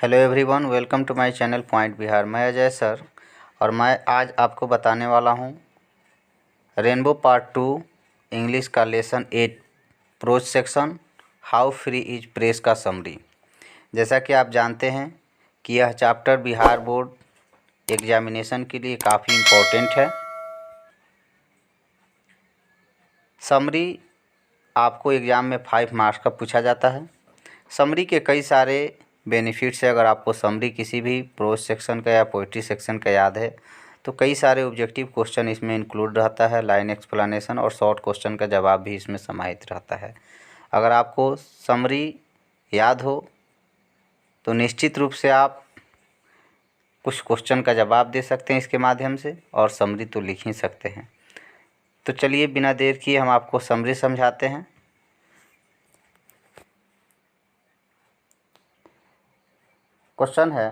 Hello everyone, welcome to my channel point Bihar. मैं Ajay sir और मैं आज आपको बताने वाला हूँ रेनबो पार्ट 2 इंग्लिश का lesson 8 pros section how free is press का समरी। जैसा कि आप जानते हैं कि यह चैप्टर बिहार बोर्ड एग्जामिनेशन के लिए काफ़ी इम्पोर्टेंट है। समरी आपको एग्ज़ाम में 5 मार्क्स का पूछा जाता है। समरी के कई सारे बेनिफिट्स है। अगर आपको समरी किसी भी प्रोज सेक्शन का या पोइट्री सेक्शन का याद है तो कई सारे ऑब्जेक्टिव क्वेश्चन इसमें इंक्लूड रहता है। लाइन एक्सप्लेनेशन और शॉर्ट क्वेश्चन का जवाब भी इसमें समाहित रहता है। अगर आपको समरी याद हो तो निश्चित रूप से आप कुछ क्वेश्चन का जवाब दे सकते हैं इसके माध्यम से, और समरी तो लिख ही सकते हैं। तो चलिए बिना देर किए हम आपको समरी समझाते हैं। क्वेश्चन है,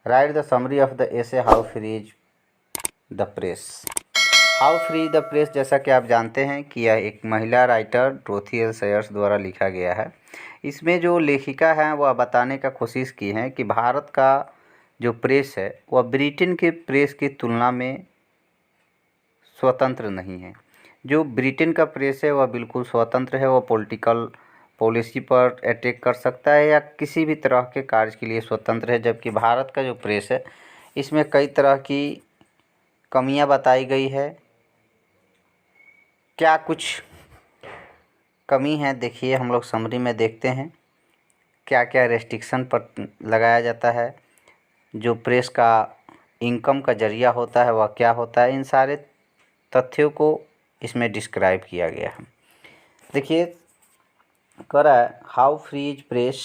right the summary of the essay how free is the press. How free the press, जैसा कि आप जानते हैं कि यह एक महिला राइटर डोरोथी एल सेयर्स द्वारा लिखा गया है। इसमें जो लेखिका हैं वह बताने का कोशिश की है कि भारत का जो प्रेस है वह ब्रिटेन के प्रेस की तुलना में स्वतंत्र नहीं है। जो ब्रिटेन का प्रेस है वह बिल्कुल स्वतंत्र है, वह पॉलिटिकल पॉलिसी पर अटैक कर सकता है या किसी भी तरह के कार्य के लिए स्वतंत्र है। जबकि भारत का जो प्रेस है इसमें कई तरह की कमियां बताई गई है। क्या कुछ कमी है देखिए, हम लोग समरी में देखते हैं क्या क्या रेस्ट्रिक्शन पर लगाया जाता है। जो प्रेस का इनकम का जरिया होता है वह क्या होता है, इन सारे तथ्यों को इसमें डिस्क्राइब किया गया है। देखिए कह रहा है how free is press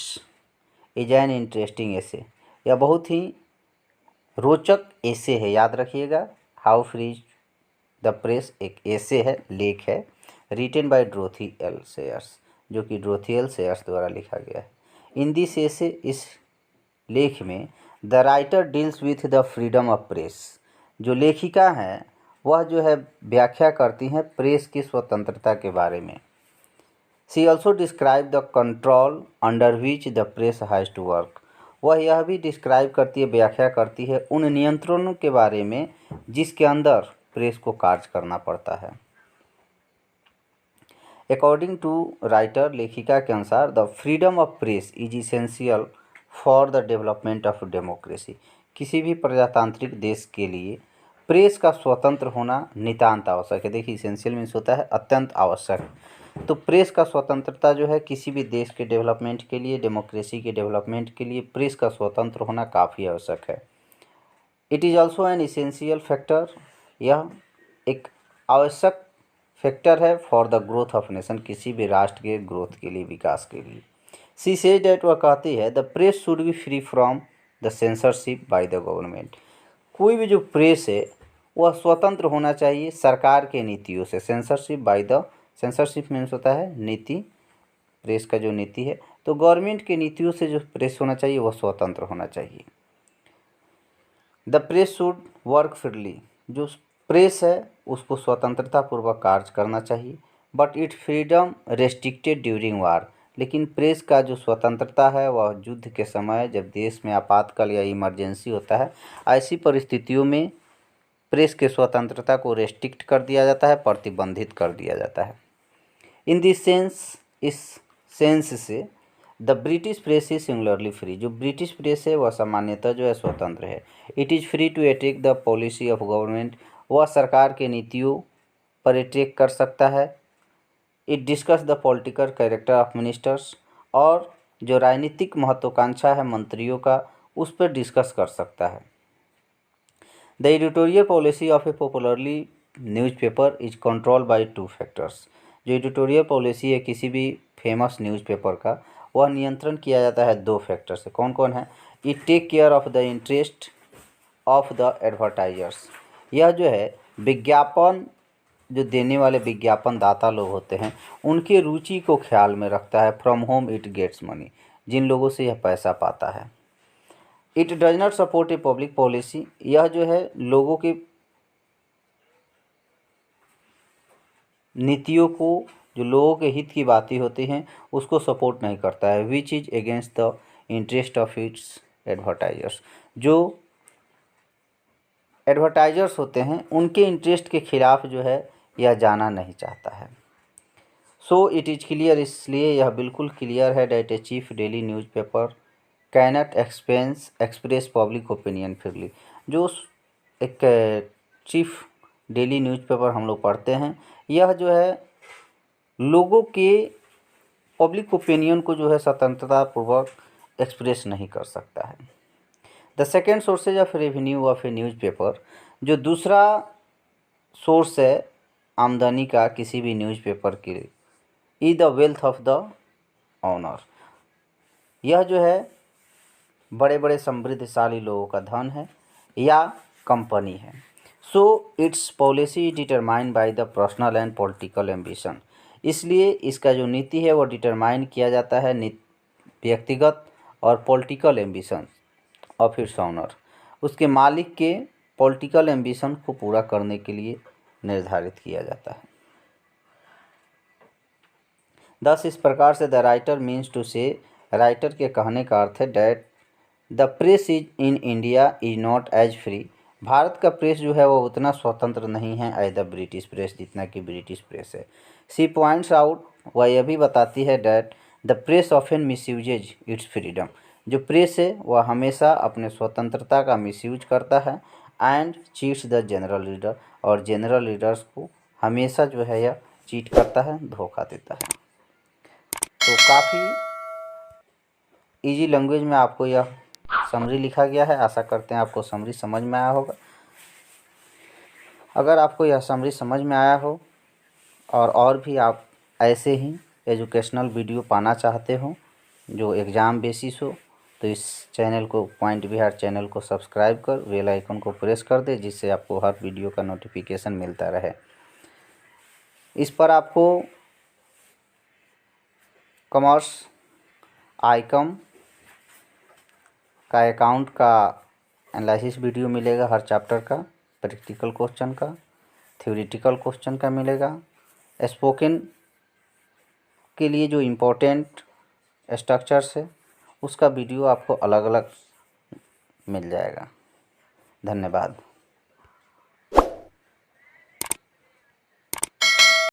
is an interesting essay. यह बहुत ही रोचक एसे है, याद रखिएगा। How free is the press एक एसे है, लेख है, written by Dorothy L Sayers, जो कि डोरोथी एल सेयर्स द्वारा लिखा गया है। इन दिस एसे, इस लेख में the writer deals with the freedom of press. जो लेखिका हैं वह जो है व्याख्या करती हैं प्रेस की स्वतंत्रता के बारे में। She also describe the control under which the press has to work. वह यह भी डिस्क्राइब करती है, व्याख्या करती है उन नियंत्रणों के बारे में जिसके अंदर प्रेस को कार्य करना पड़ता है। अकॉर्डिंग टू राइटर, लेखिका के अनुसार the freedom of press is essential for the development of democracy. किसी भी प्रजातांत्रिक देश के लिए प्रेस का स्वतंत्र होना नितांत आवश्यक है। देखिए इसेंशियल मीन्स होता है अत्यंत आवश्यक। तो प्रेस का स्वतंत्रता जो है किसी भी देश के डेवलपमेंट के लिए, डेमोक्रेसी के डेवलपमेंट के लिए प्रेस का स्वतंत्र होना काफ़ी आवश्यक है। It is also an essential factor. यह एक आवश्यक फैक्टर है for the growth of nation, किसी भी राष्ट्र के ग्रोथ के लिए, विकास के लिए। सी सेज डैट, वह कहती है the press should be free from the censorship by the government. कोई भी जो प्रेस है वह स्वतंत्र होना चाहिए सरकार के नीतियों से। Censorship by the, censorship means होता है नीति, प्रेस का जो नीति है, तो गवर्नमेंट के नीतियों से जो प्रेस होना चाहिए वह स्वतंत्र होना चाहिए। The press should work freely. जो प्रेस है उसको स्वतंत्रता पूर्वक कार्य करना चाहिए। But it freedom restricted during war. लेकिन प्रेस का जो स्वतंत्रता है वह युद्ध के समय, जब देश में आपातकाल या इमरजेंसी होता है, ऐसी परिस्थितियों में प्रेस के स्वतंत्रता को रेस्ट्रिक्ट कर दिया जाता है, प्रतिबंधित कर दिया जाता है। इन दिस सेंस, इस सेंस से the British press is singularly free. जो ब्रिटिश प्रेस है वह सामान्यतः जो है स्वतंत्र है। It is free to attack the policy of government. वह सरकार के नीतियों पर अटैक कर सकता है। It discuss the political character of ministers. और जो राजनीतिक महत्वाकांक्षा है मंत्रियों का उस पर डिस्कस कर सकता है। The editorial policy of A popularly newspaper is control by 2 factors. जो एडिटोरियल पॉलिसी है किसी भी फेमस न्यूज़पेपर का, वह नियंत्रण किया जाता है 2 फैक्टर से। कौन कौन है? It take care of the interest of the advertisers. यह जो है विज्ञापन जो देने वाले विज्ञापन दाता लोग होते हैं उनके रुचि को ख्याल में रखता है। From home it gets money, जिन लोगों से यह पैसा पाता है। It does not support a public policy. यह जो है लोगों की नीतियों को, जो लोगों के हित की बातें होती हैं उसको सपोर्ट नहीं करता है। Which is against the interest of its advertisers. जो एडवर्टाइजर्स होते हैं उनके इंटरेस्ट के खिलाफ जो है यह जाना नहीं चाहता है। सो इट इज़ क्लियर, इसलिए यह बिल्कुल क्लियर है that a chief daily newspaper cannot express public opinion freely. जो एक चीफ डेली न्यूज़पेपर हम लोग पढ़ते हैं, यह जो है लोगों के पब्लिक ओपिनियन को जो है स्वतंत्रतापूर्वक एक्सप्रेस नहीं कर सकता है। The second sources of revenue of A newspaper, जो दूसरा सोर्स है आमदनी का किसी भी न्यूज़पेपर के, is the wealth of the owner. यह जो है बड़े बड़े समृद्धशाली लोगों का धन है या कंपनी है। So it's policy determined by the personal and political ambition. इसलिए इसका जो नीति है वो डिटरमाइन किया जाता है व्यक्तिगत और political ambition of its owner, उसके मालिक के पॉलिटिकल एम्बिशन को पूरा करने के लिए निर्धारित किया जाता है। दस इस प्रकार से the writer means to say, writer के कहने का अर्थ है that the press is in India is not as free. Bharat का प्रेस जो है वो उतना स्वतंत्र नहीं है एज द ब्रिटिश प्रेस, जितना कि ब्रिटिश प्रेस है। सी पॉइंट्स आउट, वह यह भी बताती है that the press often misuses its freedom. जो प्रेस है वह हमेशा अपने स्वतंत्रता का मिसयूज करता है and cheats the general reader, और जनरल रीडर्स को हमेशा जो है यह चीट करता है, धोखा देता है। तो काफ़ी इजी लैंग्वेज में आपको यह समरी लिखा गया है। आशा करते हैं आपको समरी समझ में आया होगा। अगर आपको यह समरी समझ में आया हो और भी आप ऐसे ही एजुकेशनल वीडियो पाना चाहते हो जो एग्ज़ाम बेसिस हो, तो इस चैनल को पॉइंट बिहार चैनल को सब्सक्राइब कर बेल आइकन को प्रेस कर दे, जिससे आपको हर वीडियो का नोटिफिकेशन मिलता रहे। इस पर आपको कॉमर्स आइकम का अकाउंट का एनालिसिस वीडियो मिलेगा हर चैप्टर का, प्रैक्टिकल क्वेश्चन का, थ्योरेटिकल क्वेश्चन का मिलेगा। स्पोकन के लिए जो इम्पोर्टेंट स्ट्रक्चर्स है उसका वीडियो आपको अलग अलग मिल जाएगा। धन्यवाद।